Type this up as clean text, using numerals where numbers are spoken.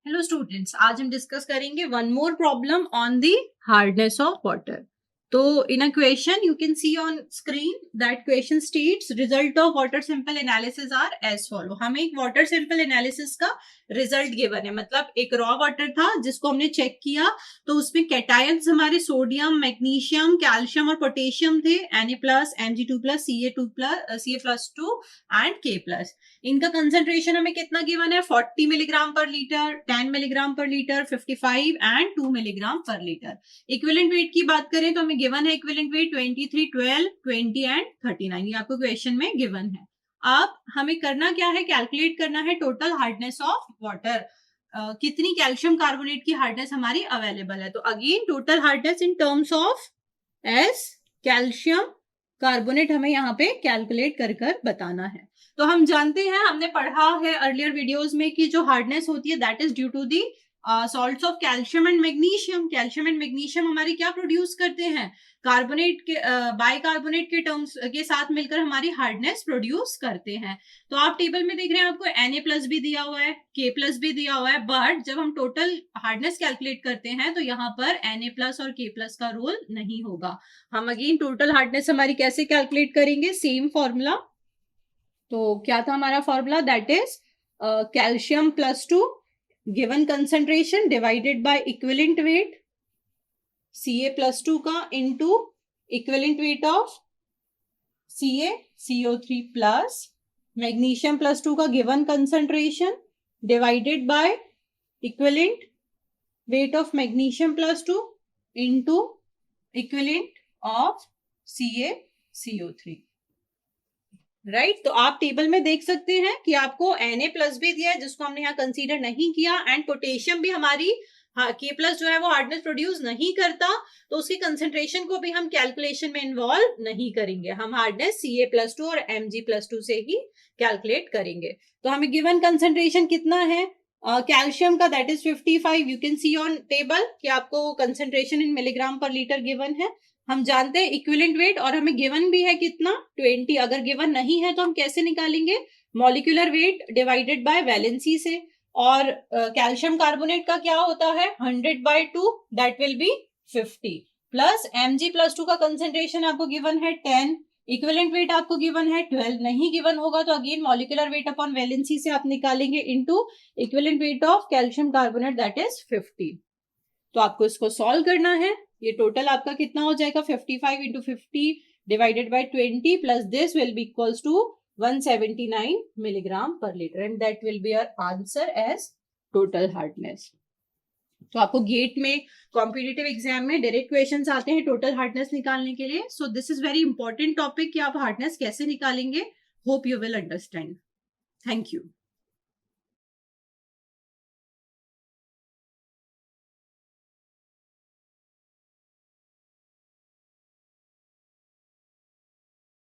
Hello students, आज हम discuss करेंगे one more problem on the hardness of water. तो in a question you can see on screen that question states result of water sample analysis are as follow. हमें एक water sample analysis का result given है, मतलब एक raw water था जिसको हमने चेक किया, तो उसमें कैटायंस हमारे सोडियम, मैग्नीशियम, कैल्शियम और पोटेशियम थे, Na+, Mg2+, Ca+, and K+। इनका कंसेंट्रेशन हमें कितना गिवन है, 40 milligram per litre, 10 milligram per litre, 55 and 2 milligram per litre. Equivalent weight की बात करें तो हमें गिवन है इक्विवेलेंट वेट 23, 12, 20 एंड 39। ये आपको क्वेश्चन में गिवन है। अब हमें करना क्या है, कैलकुलेट करना है टोटल हार्डनेस ऑफ वाटर। कितनी कैल्शियम कार्बोनेट की हार्डनेस हमारी अवेलेबल है। तो again total hardness in terms of S calcium carbonate हमें यहाँ पे कैलकुलेट कर बताना है। तो हम जानते हैं, हमने पढ़ा है अर्लियर वीडियोस में कि जो हार्डनेस होती है that is due to the salts of calcium and magnesium. Calcium and magnesium हमारी क्या प्रोड्यूस करते हैं, कार्बोनेट के बाइकार्बोनेट के टर्म्स के साथ मिलकर हमारी हार्डनेस प्रोड्यूस करते हैं। तो आप टेबल में देख रहे हैं, आपको Na+ भी दिया हुआ है, K+ भी दिया हुआ है, बट जब हम टोटल हार्डनेस कैलकुलेट करते हैं तो यहाँ पर Na+ और K+ का रोल नहीं होगा। हम अगेन टोटल हार्डनेस हमारी कैसे कैलकुलेट करेंगे, सेम फॉर्मूला। तो क्या था हमारा formula, that is calcium +2 given concentration divided by equivalent weight Ca+2 का into equivalent weight of CaCO3 plus magnesium +2 का given concentration divided by equivalent weight of magnesium +2 into equivalent of CaCO3। Right तो आप table में देख सकते हैं कि आपको Na+ भी दिया है जिसको हमने यहाँ कंसीडर नहीं किया, एंड पोटेशियम भी हमारी K+ जो है वो हार्डनेस प्रोड्यूस नहीं करता, तो उसकी कंसेंट्रेशन को भी हम कैलकुलेशन में इन्वॉल्व नहीं करेंगे। हम हार्डनेस Ca+2 और Mg+2 से ही कैलकुलेट करेंगे। तो हमें गिवन कंसेंट्रेशन कितना है कैल्शियम का, that is 55। You can see on table कि आपको concentration in milligram per litre given है। हम जानते हैं इक्विवेलेंट वेट, और हमें गिवन भी है कितना, 20। अगर गिवन नहीं है तो हम कैसे निकालेंगे, molecular weight divided by valency से। और कैल्शियम कार्बोनेट का क्या होता है, 100/2, that will B 50, plus Mg+2 का कंसेंट्रेशन आपको गिवन है 10, इक्विवेलेंट वेट आपको गिवन है 12। नहीं गिवन होगा तो again molecular weight upon valency से आप निकालेंगे into equivalent weight of calcium carbonate, that is 50। तो आपको इसको सॉल्व करना है। ये टोटल आपका कितना हो जाएगा, 55 × 50 divided by 20 plus this will be equals to 179 milligram per litre, and that will be our answer as total hardness. तो आपको गेट में कॉम्पिटिटिव एग्जाम में डायरेक्ट क्वेश्चंस आते हैं टोटल हार्डनेस निकालने के लिए। So this is very important topic कि आप हार्डनेस कैसे निकालेंगे। Hope you will understand. Thank you.